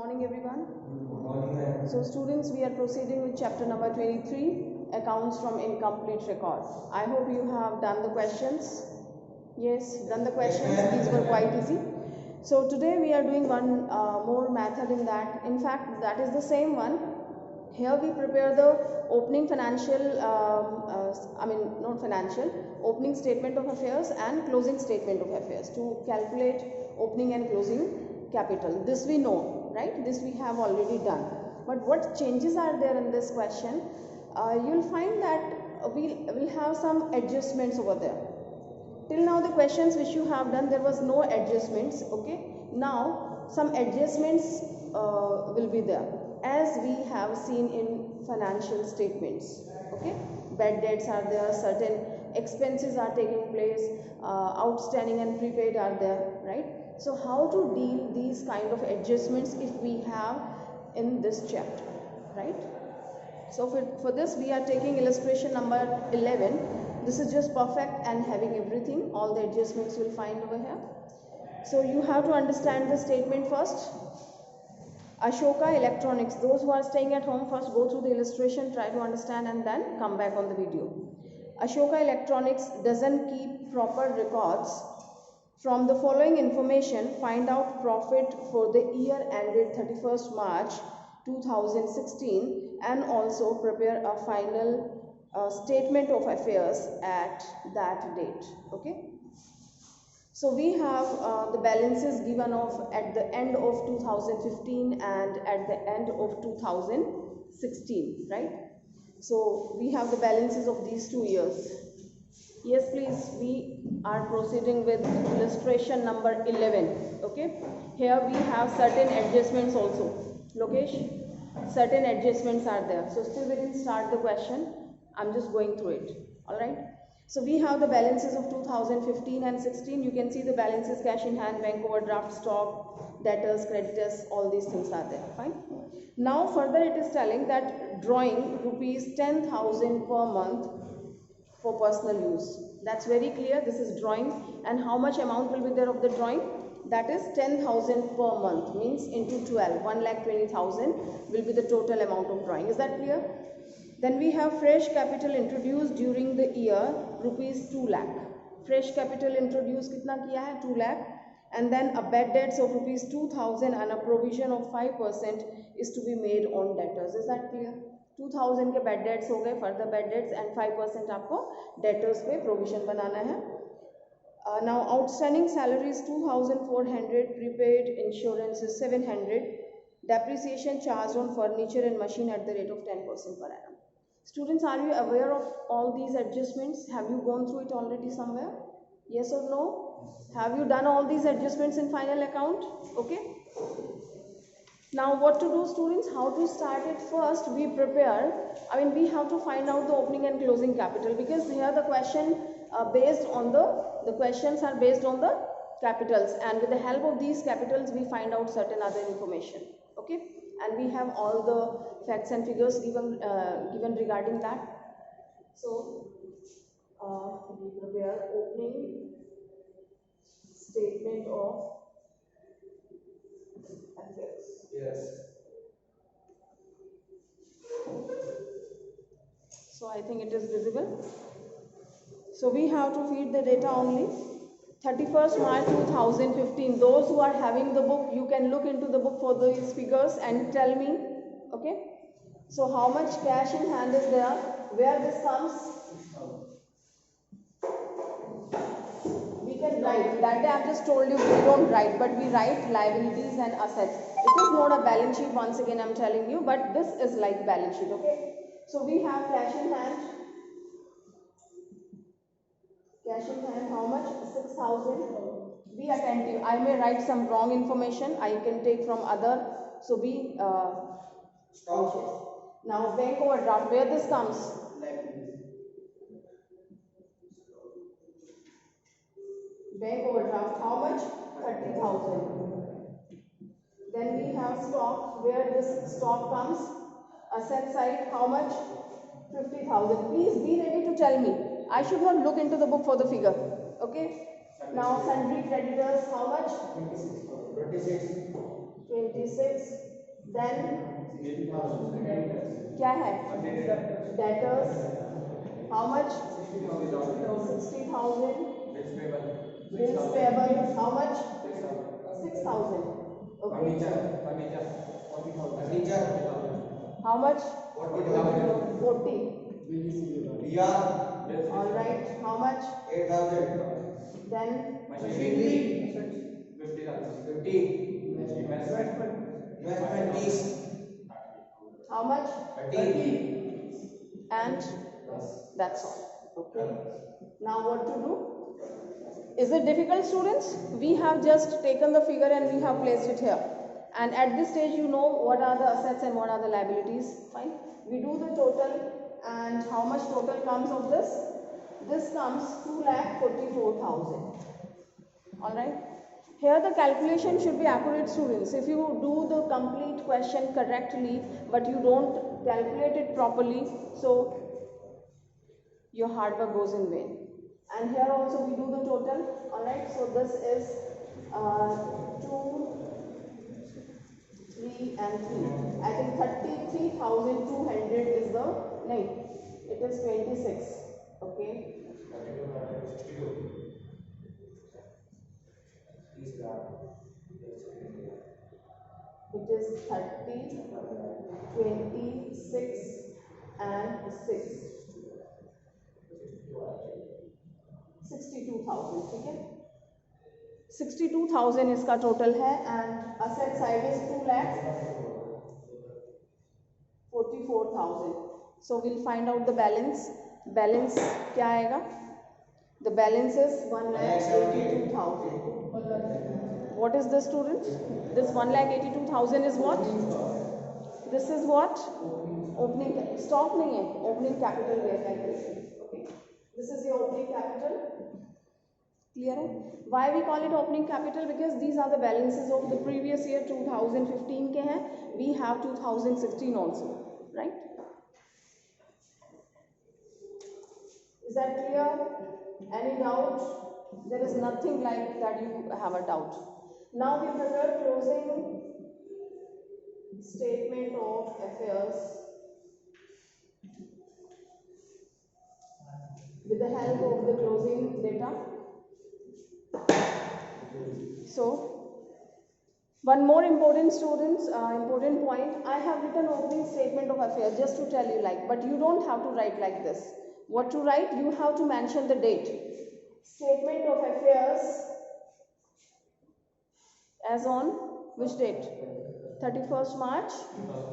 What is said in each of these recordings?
morning, everyone. Good morning. So, students, we are proceeding with chapter number 23, accounts from incomplete record. I hope you have done the questions. Yes, done the questions. These were quite easy. So, today we are doing one more method in that. In fact, that is the same one. Here we prepare the opening opening statement of affairs and closing statement of affairs to calculate opening and closing capital. This we know, right? This we have already done. But what changes are there in this question? You'll find that we'll have some adjustments over there. Till now the questions which you have done, there was no adjustments. Okay, now some adjustments will be there, as we have seen in financial statements. Okay, bad debts are there, certain expenses are taking place, outstanding and prepaid are there, right? So how to deal these kind of adjustments if we have in this chapter, right? So for this we are taking illustration number 11. This is just perfect and having everything, all the adjustments you'll find over here. So you have to understand the statement first. Ashoka Electronics, those who are staying at home, first go through the illustration, try to understand and then come back on the video. Ashoka Electronics doesn't keep proper records. From the following information, find out profit for the year ended 31st March 2016 and also prepare a final statement of affairs at that date. Okay. So we have the balances given of at the end of 2015 and at the end of 2016, right? So we have the balances of these 2 years. Yes, please, we are proceeding with illustration number 11. Okay, here we have certain adjustments also. Lokesh, certain adjustments are there. So still we didn't start the question. I'm just going through it. All right. So we have the balances of 2015 and 16. You can see the balances: cash in hand, bank overdraft, stock, debtors, creditors, all these things are there. Fine. Now further it is telling that drawing rupees 10,000 per month for personal use. That's very clear. This is drawing, and how much amount will be there of the drawing? That is 10,000 per month, means into 12, 1,20,000 will be the total amount of drawing. Is that clear? Then we have fresh capital introduced during the year, rupees 2 lakh. Fresh capital introduced kitna kiya hai? 2 lakh. And then a bad debts of rupees 2,000 and a provision of 5% is to be made on debtors. Is that clear? 2,000 के bad debts हो गए, further bad debts, and 5% आपको debtors पे provision बनाना है. Now outstanding salary is 2,400, prepaid insurance is 700, depreciation charged on furniture and machine at the rate of 10% per annum. Students, are you aware of all these adjustments? Have you gone through it already somewhere? Yes or no? Have you done all these adjustments in final account? Okay. Now what to do, students? How to start it? First we prepare, we have to find out the opening and closing capital, because here the question based on the questions are based on the capitals, and with the help of these capitals we find out certain other information. Okay, and we have all the facts and figures given regarding that. So we prepare opening statement of affairs. Yes. So I think it is visible. So we have to feed the data only. 31st March 2015. Those who are having the book, you can look into the book for these figures and tell me. Okay. So how much cash in hand is there? Where this comes? We can write. That day I have just told you we don't write, but we write liabilities and assets. It is not a balance sheet, once again I am telling you, but this is like balance sheet. Okay. So we have cash in hand. Cash in hand, how much? 6,000. Be attentive. I may write some wrong information. I can take from other. So be cautious. Now bank overdraft. Where this comes? Bank overdraft. How much? 30,000. Then we have stock. Where this stock comes? Asset side. How much? 50,000. Please be ready to tell me. I should not look into the book for the figure. Okay. Now sundry creditors, how much? 26. 26. Then क्या है? Debtors. How much? 60,000. Bills payable. How much? 6,000. Okay. Furniture. How much? 40,000. 40. VR. All right. How much? 8,000. Then Machinery. 50. Investment fees. how much? 30. And that's all. Okay. Now what to do? Is it difficult, students? We have just taken the figure and we have placed it here. And at this stage, you know what are the assets and what are the liabilities. Fine. We do the total, and how much total comes of this? This comes 2,44,000. All right. Here the calculation should be accurate, students. If you do the complete question correctly, but you don't calculate it properly, so your hard work goes in vain. And here also we do the total. All right. So this is 2, 3 and 3. I think 33,200 is the name. It is 26. Okay. It is 30, 26 and 6. 62,000. ठीक है? 62,000 इसका total है, and asset side is 2,44,000. So we'll find out the balance. Balance क्या आएगा? The balance is 1,82,000. What is this, students? This 1,82,000 is what? This is what? Opening. Stock नहीं है. Opening capital we are calculating. Okay. This is your opening capital. Clear है? Why we call it opening capital? Because these are the balances of the previous year 2015 के हैं. We have 2016 also, right? Is that clear? Any doubt? There is nothing like that you have a doubt. Now we prepare closing statement of affairs with the help of the closing data. So, one more important important point. I have written opening statement of affairs just to tell you but you don't have to write like this. What to write? You have to mention the date. Statement of affairs as on which date? 31st March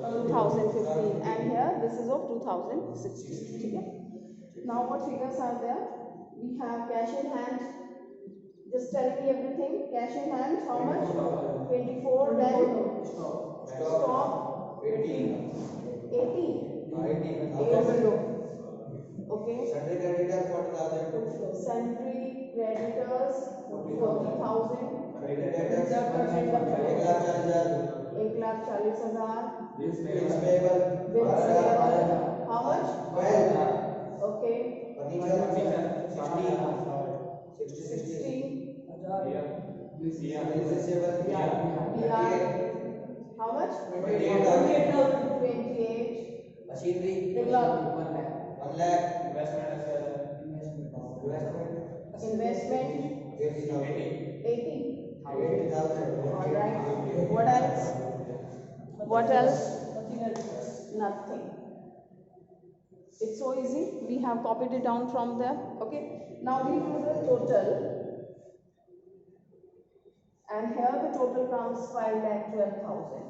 2015, and here this is of 2016. Okay? Now what figures are there? We have cash in hand. Just telling me everything. Cash in hand, how much? 24. Then stock 80. 80. 80. Okay. Sundry creditors 40,000. Sundry creditors 40,000. Creditors 1,40,000. Bills payable. Bills payable. How much? 12. Okay. Furniture 60. 60. Bills receivable. BR. How much? 28,000. 28. Machinery 1 lakh. Investment 80,000. 80,000. All right. What else? What else? Nothing. It's so easy. We have copied it down from there. Okay. Now we do the total. And here the total comes 5,12,000.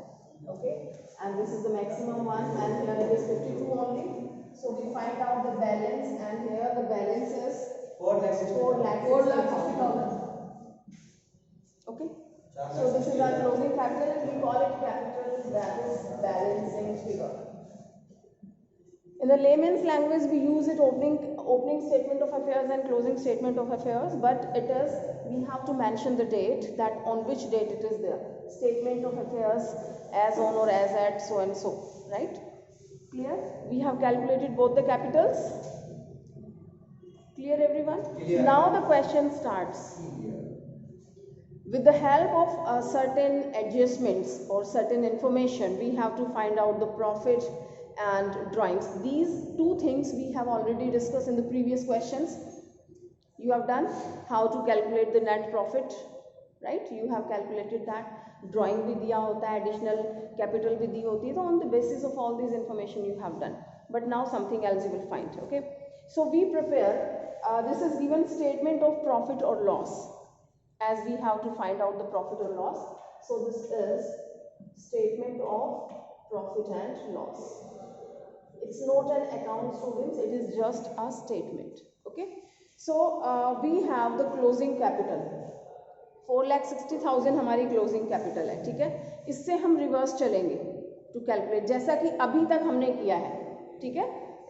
Okay. And this is the maximum one. And here it is 52 only. So we find out the balance. And here the balance is 4,60,000. Okay. So this is our closing capital, and we call it capital, that is balancing figure. In the layman's language, we use it opening statement of affairs and closing statement of affairs, but we have to mention the date, that on which date it is there. Statement of affairs as on or as at so and so, right? Clear? We have calculated both the capitals. Clear, everyone? Clear. Now the question starts. With the help of certain adjustments or certain information, we have to find out the profit and drawings. These two things we have already discussed in the previous questions. You have done how to calculate the net profit, right? You have calculated that. Drawing भी दिया होता है, additional capital भी दी होती है, तो on the basis of all these information you have done. But now something else you will find, okay? So we prepare, this is given statement of profit or loss, as we have to find out the profit or loss. So this is statement of profit and loss. It's not an account, students, it is just a statement, okay? So we have the closing capital, 4,60,000 हमारी closing capital है, ठीक है? इससे हम reverse चलेंगे to calculate, जैसा कि अभी तक हमने किया है, ठीक है?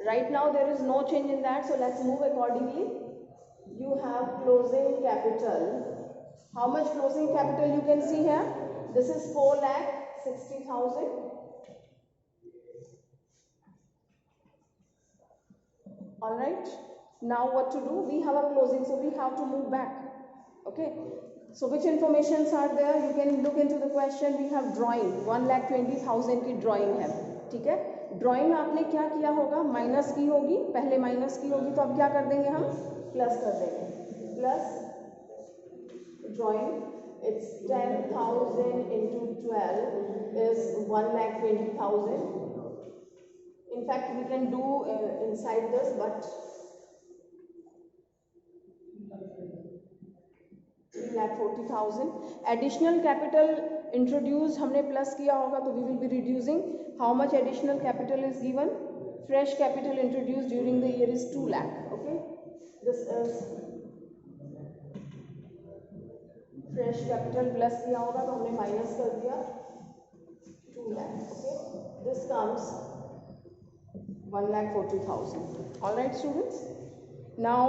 Right now there is no change in that, so let's move accordingly. You have closing capital. How much closing capital you can see here? This is 4,60,000. All right. Now what to do? We have a closing, so we have to move back. Okay. So which informations are there? You can look into the question. We have drawing, 1,20,000 की drawing है, ठीक है? Drawing आपने क्या किया होगा? Minus की होगी, पहले माइनस की होगी, तो अब क्या कर देंगे हम? प्लस कर देंगे. Plus drawing, it's 10,000 into 12 is 1,20,000. In fact, we can do inside this, but 3,40,000. Additional capital introduce हमने प्लस किया होगा, तो we will be reducing. How much additional capital is given? Fresh capital introduce during the year is 2 lakh. Okay, this is fresh capital. Plus किया होगा तो हमने minus कर दिया 2 lakh. Okay, this comes 1,40,000. All right, students. Now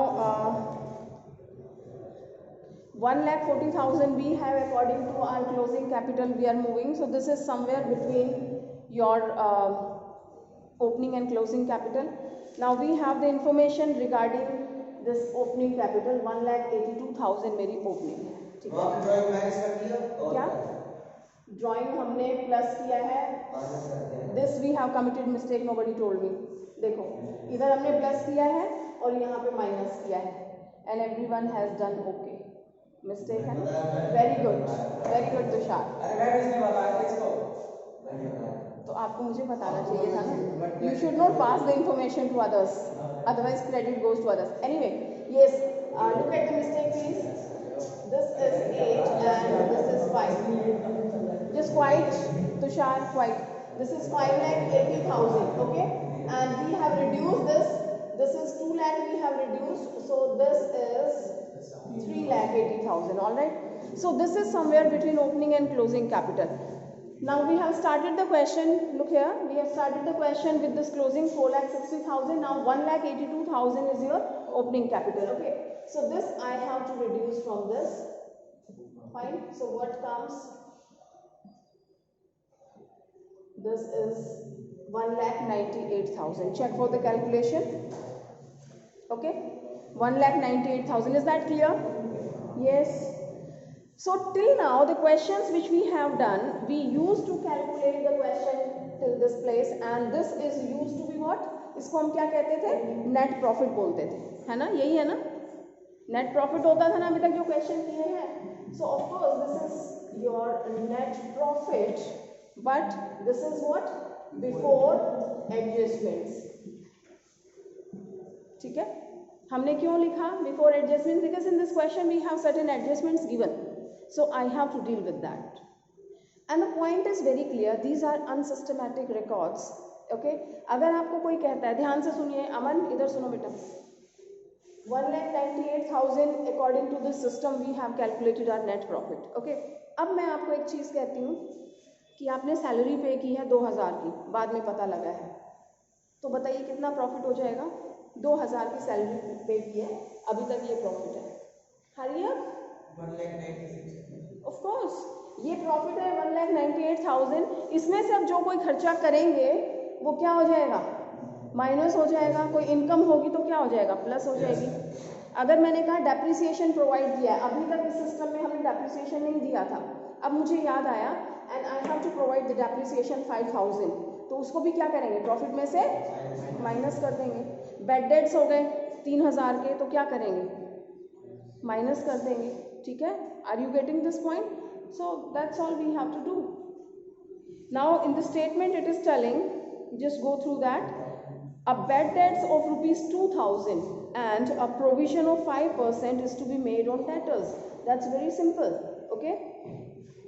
1,40,000 we have according to our closing capital we are moving. So this is somewhere between your opening and closing capital. Now we have the information regarding this opening capital. 1,82,000 मेरी opening है, ठीक है? Drawing minus कर दिया और क्या drawing हमने plus किया है? This we have committed mistake, nobody told me. देखो, इधर हमने प्लस किया है और यहाँ पे माइनस किया है, and everyone has done okay. Mistake है ना? Very good Tushar. तो आपको मुझे बताना चाहिए था ना. You should not pass the information to others, otherwise credit goes to others. Anyway, yes, look at the mistake please. This is 8 and this is 5. Just quite, Tushar, quite. This is 5,80,000, okay? And we have reduced this. This is 2 lakh we have reduced. So this is 3,80,000, all right? So this is somewhere between opening and closing capital. Now we have started the question, look here, we have started the question with this closing 4,60,000. Now 1,82,000 is your opening capital, okay? So this I have to reduce from this, fine. So what comes? This is 1,98,000. Check for the calculation, okay? 1,98,000, is that clear? Yes. So till now the questions which we have done, we used to calculate the question till this place, and this is used to be what? इसको हम क्या कहते थे? Net profit बोलते थे, है ना? यही है ना? नेट प्रॉफिट होता था ना अभी तक जो क्वेश्चन किए हैं. So of course this is your net profit, but this is what? Before adjustments, ठीक है? हमने क्यों लिखा before adjustment? Because in this question we have certain adjustments given, so I have to deal with that. And the point is very clear, these are unsystematic records, okay? अगर आपको कोई कहता है, ध्यान से सुनिए, अमन इधर सुनो बेटा. 1,98,000 according to this system we have calculated our net profit, okay? अब मैं आपको एक चीज़ कहती हूँ कि आपने सैलरी पे की है 2,000 की, बाद में पता लगा है, तो बताइए कितना प्रॉफिट हो जाएगा? 2,000 की सैलरी पे की है, अभी तक ये प्रॉफिट है. Hurry up 1,96,000. ऑफ कोर्स ये प्रॉफिट है 1,98,000. इसमें से अब जो कोई खर्चा करेंगे वो क्या हो जाएगा? माइनस हो जाएगा. कोई इनकम होगी तो क्या हो जाएगा? प्लस हो जाएगी. अगर मैंने कहा डेप्रिसिएशन प्रोवाइड किया है, अभी तक इस सिस्टम में हमने डेप्रिसिएशन नहीं दिया था, अब मुझे याद आया and I have to provide the depreciation 5000, तो उसको भी क्या करेंगे, प्रॉफिट में से माइनस कर देंगे। बेड डेट्स हो गए 3000 के, तो क्या करेंगे, माइनस कर देंगे, ठीक है। Are you getting this point? So that's all we have to do. Now in the statement it is telling, just go through that, a bad debts of rupees 2000 and a provision of 5% is to be made on debtors. That's very simple, okay।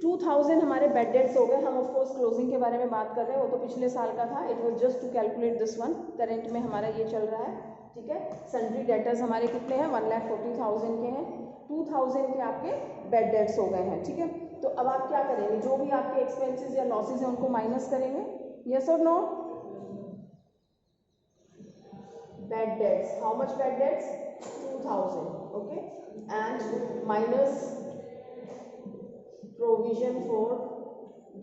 2000 हमारे bad debts हो गए। हम of course closing के बारे में बात कर रहे हैं, वो तो पिछले साल का था, it was just to calculate this one. Current में हमारा ये चल रहा है, ठीक है। सन्ड्री डेटर्स हमारे कितने हैं, 1,40,000 के हैं। 2000 के आपके bad debts हो गए हैं, ठीक है। तो अब आप क्या करेंगे, जो भी आपके एक्सपेंसेस या लॉसेज हैं उनको माइनस करेंगे, यस और no. Bad debts, how much bad debts, 2000, okay, and minus provision for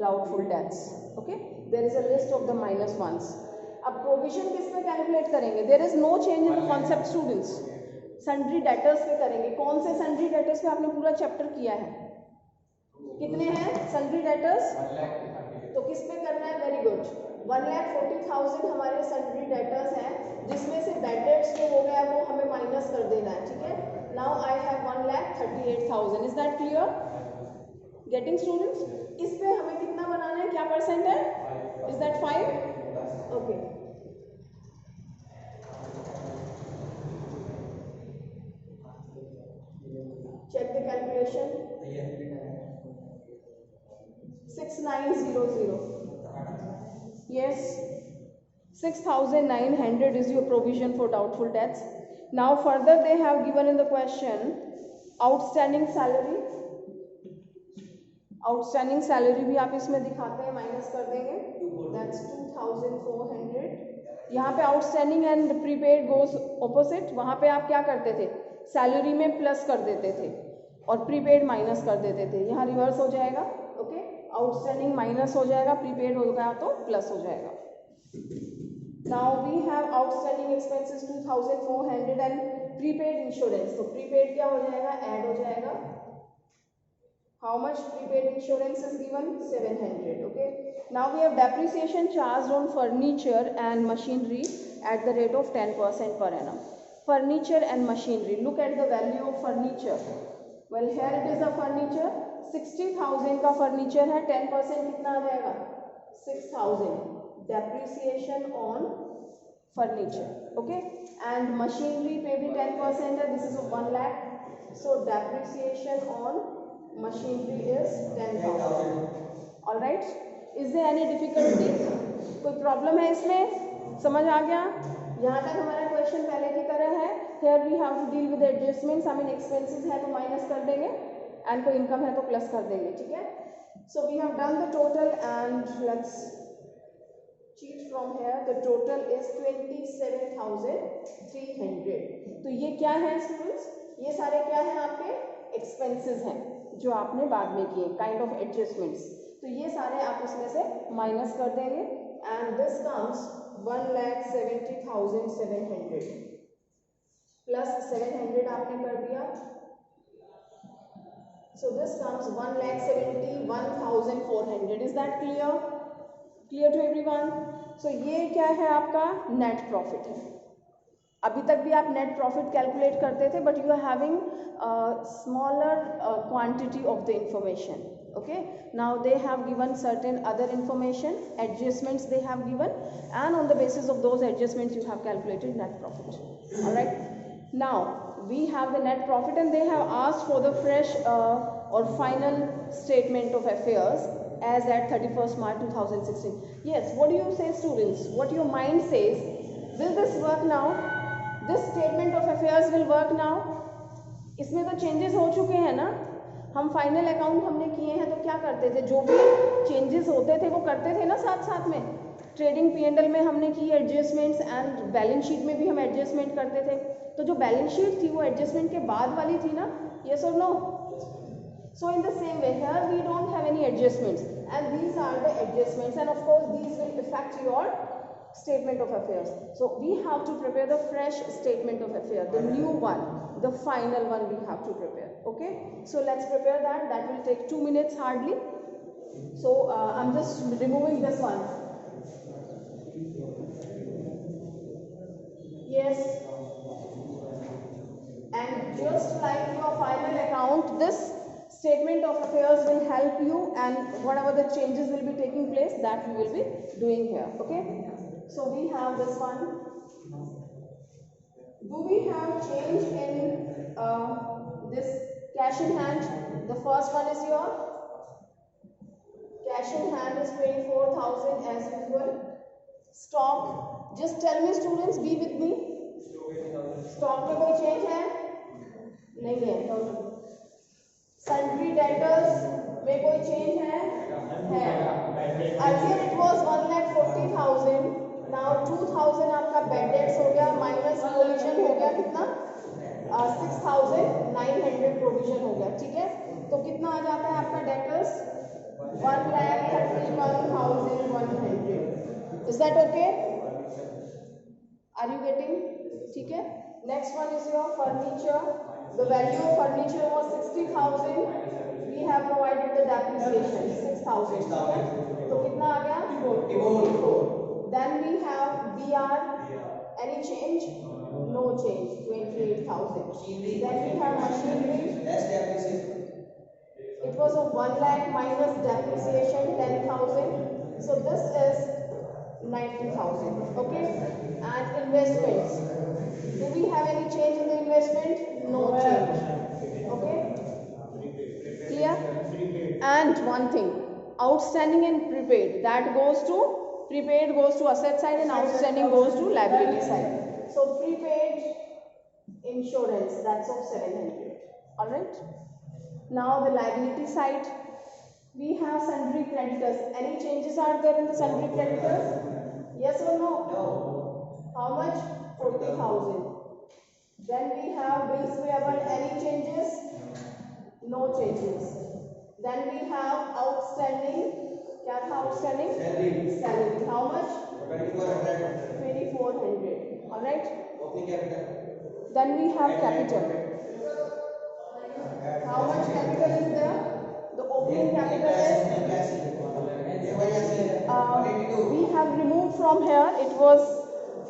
doubtful debts, okay, there is a list of the minus ones। अब provision किस पे कैलकुलेट करेंगे, there is no change in the concept students, sundry debtors पे करेंगे। कौन से sundry debtors पे आपने पूरा चैप्टर किया है, कितने हैं sundry debtors, तो किस पे करना है, वेरी गुड, 1,40,000 हमारे सन्ड्री डेटर्स हैं, जिसमें से बैड डेट्स जो हो गया वो हमें माइनस कर देना है, ठीक है। Now I have 1,38,000, is that clear, getting students. इस पे हमें कितना बनाना है, क्या परसेंट है, is that 5, okay. Check the calculation, 6900, yes, 6,900 is your provision for doubtful debts. Now further they have given in the question outstanding salary, outstanding salary भी आप इसमें दिखाते हैं, माइनस कर देंगे, that's 2,400। यहाँ पे outstanding and prepaid goes opposite, वहाँ पे आप क्या करते थे, सैलरी में प्लस कर देते थे और प्रीपेड माइनस कर देते थे, यहाँ रिवर्स हो जाएगा, ओके। आउटस्टैंडिंग माइनस हो जाएगा, प्रीपेड हो गया तो प्लस हो जाएगा। Now we have outstanding expenses 2,400 and prepaid insurance, तो प्रीपेड क्या हो जाएगा, ऐड हो जाएगा। How much prepaid insurance is given, 700, okay. Now we have depreciation charge on furniture and machinery at the rate of 10% per annum। Furniture and machinery, look at the value of furniture, well here it is a furniture, 60,000 का furniture है, 10% कितना आ जाएगा, 6,000, depreciation on furniture, okay. And machinery पे भी 10% है, this is 1 lakh, so depreciation on machinery is 10,000, alright. Is there any difficulty, कोई problem है इसमें, समझ आ गया? यहाँ तक हमारा क्वेश्चन पहले की तरह है, here we have to deal with adjustments, I mean expenses है तो माइनस कर देंगे एंड कोई इनकम है तो प्लस कर देंगे, ठीक है। So we have done the total and let's cheat from here, the total is 27,300। तो ये क्या है स्टूडेंट्स, ये सारे क्या है आपके एक्सपेंसेस हैं जो आपने बाद में किए, काइंड ऑफ एडजस्टमेंट्स, तो ये सारे आप इसमें से माइनस कर देंगे एंड दिस कम्स 1,70,700 प्लस 700 आपने कर दिया, so this comes 1,71,400, is that clear, clear to everyone? so ये क्या है आपका नेट प्रॉफिट है। अभी तक भी आप नेट प्रॉफिट कैलकुलेट करते थे, but you are having smaller quantity of the information, okay। now they have given certain other information, adjustments they have given, and on the basis of those adjustments you have calculated net profit, all right। now we have the net profit and they have asked for the fresh or final statement of affairs as at 31st March 2016। yes, what do you say students, what your mind says, will this work now, this statement of affairs will work now? इसमें तो changes हो चुके हैं ना, हम final account हमने किए हैं तो क्या करते थे, जो भी चेंजेस होते थे वो करते थे ना साथ साथ में। ट्रेडिंग P&L में हमने की एडजस्टमेंट्स एंड बैलेंस शीट में भी हम एडजस्टमेंट करते थे, तो जो बैलेंस शीट थी वो एडजस्टमेंट के बाद वाली थी ना, यस और no. So in the same way here we don't have any adjustments and these are the adjustments and of course these will effect your statement of affairs. So we have to prepare the fresh statement of affairs, the new one, the final one we have to prepare. Okay, so let's prepare that. That will take 2 minutes hardly. So I'm just removing this one. Yes. And just like your final account, this statement of affairs will help you, and whatever the changes will be taking place, that we will be doing here. Okay, so we have this one. Do we have change in this cash in hand? The first one is your cash in hand is 24,000 as usual. Stock, just tell me students, be with me. Stock में कोई change है नहीं है. Sundry debtors में कोई change है earlier it was 1,40,000, now 2,000 आपका bad debts हो गया, माइनस प्रोविजन हो गया कितना 6,900 प्रोविजन हो गया. ठीक है, तो कितना आ जाता है आपका debtors 1,31,100. Is that okay? Are you getting? ठीक है. Next one is your furniture. The value of furniture was 60,000. We have provided the depreciation 6,000. ठीक है, तो कितना आ गया 44. Then we have BR. Any change? No change 28,000. Then we have machinery. It was of 1 lakh minus depreciation 10,000. So this is 90,000. Okay, and investments. Do we have any change in the investment? No change. Okay, clear? And one thing, outstanding and prepaid, that goes to prepaid goes to asset side and outstanding goes to liability side. So prepaid insurance, that's of 700. All right. Now the liability side, we have sundry creditors. Any changes are there in the sundry creditors? Yes or no? No. How much? 40,000. Then we have bills payable. Any changes? No changes. Then we have outstanding. क्या था outstanding? Salary. How much? 2,400. All right. Opening capital. Then we have capital. How much capital is there? The opening capital is we have removed from here. It was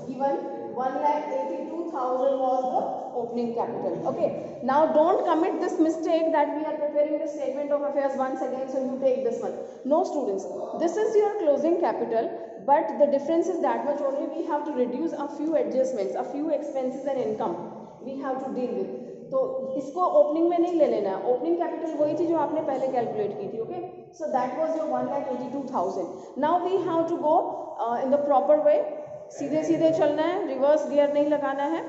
given 1,82,000 was the opening capital. Okay, now don't commit this mistake that we are preparing the statement of affairs once again, so you take this one. No students, this is your closing capital, but the difference is that much only. We have to reduce a few adjustments, a few expenses and income we have to deal with. तो इसको opening में नहीं ले लेना है. Opening capital वही थी जो आपने पहले कैलकुलेट की थी. Okay, so that was your 1,82,000. Now we have to go in the proper way. सीधे सीधे चलना है, रिवर्स गियर नहीं लगाना है.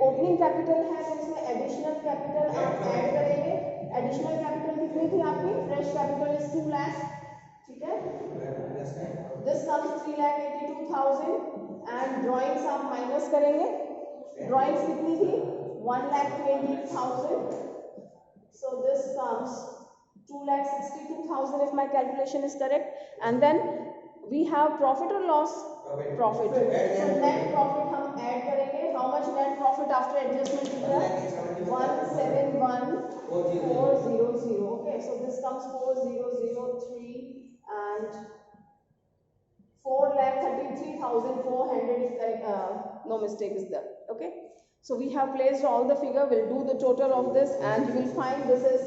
ओपनिंग कैपिटल है तो इसमें एडिशनल कैपिटल आप ऐड करेंगे. एडिशनल कैपिटल कितनी थी आपकी? Fresh capital is 2 lakh. ठीक है, दिस कम्स 3,82,000 एंड ड्राइंग्स आप माइनस करेंगे. ड्राइंग्स कितनी थी? 1,20,000. So this comes 2,62,000 if my calculation is correct. And then we have profit or loss? Profit. So net profit हम add करेंगे. How much net profit after adjustment is there? 171,400. Okay, so this comes 4,003 and 4,33,400 if no mistake is there. Okay. So we have placed all the figure. We'll do the total of this and you will find this is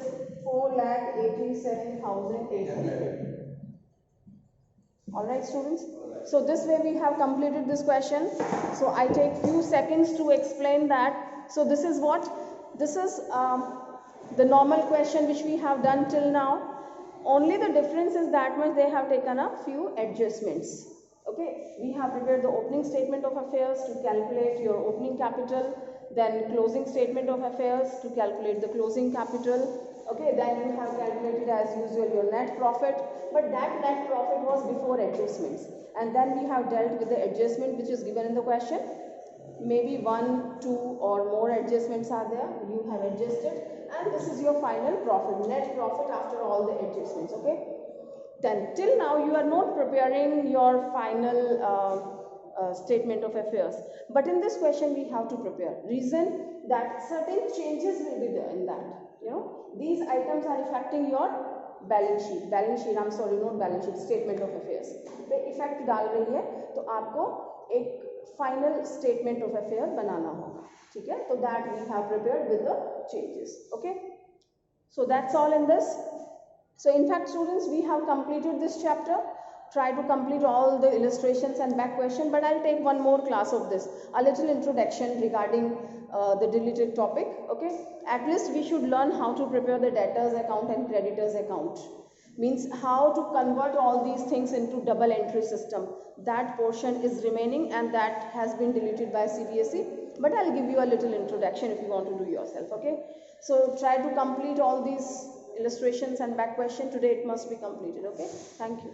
4,87,800. All right, students. So this way we have completed this question. So I take few seconds to explain that. So this is what? This is the normal question which we have done till now. Only the difference is that much they have taken a few adjustments. Okay, we have prepared the opening statement of affairs to calculate your opening capital, then closing statement of affairs to calculate the closing capital. Okay, then you have calculated as usual your net profit, but that net profit was before adjustments, and then we have dealt with the adjustment which is given in the question. Maybe 1, 2 or more adjustments are there. You have adjusted, and this is your final profit, net profit after all the adjustments. Okay. Then till now you are not preparing your final statement of affairs. But in this question we have to prepare. Reason that certain changes will be there in that. You know, these items are affecting your balance sheet I'm sorry not balance sheet statement of affairs पे effect डाल रही है, तो आपको एक final statement of affair बनाना होगा, ठीक है. तो that we have prepared with the changes. Okay, so that's all in this. So in fact students, we have completed this chapter. Try to complete all the illustrations and back question, but I'll take one more class of this, a little introduction regarding the deleted topic. Okay, at least we should learn how to prepare the debtors account and creditors account, means how to convert all these things into double entry system. That portion is remaining and that has been deleted by CBSE, but I'll give you a little introduction if you want to do yourself. Okay, so try to complete all these illustrations and back question today. It must be completed. Okay, thank you.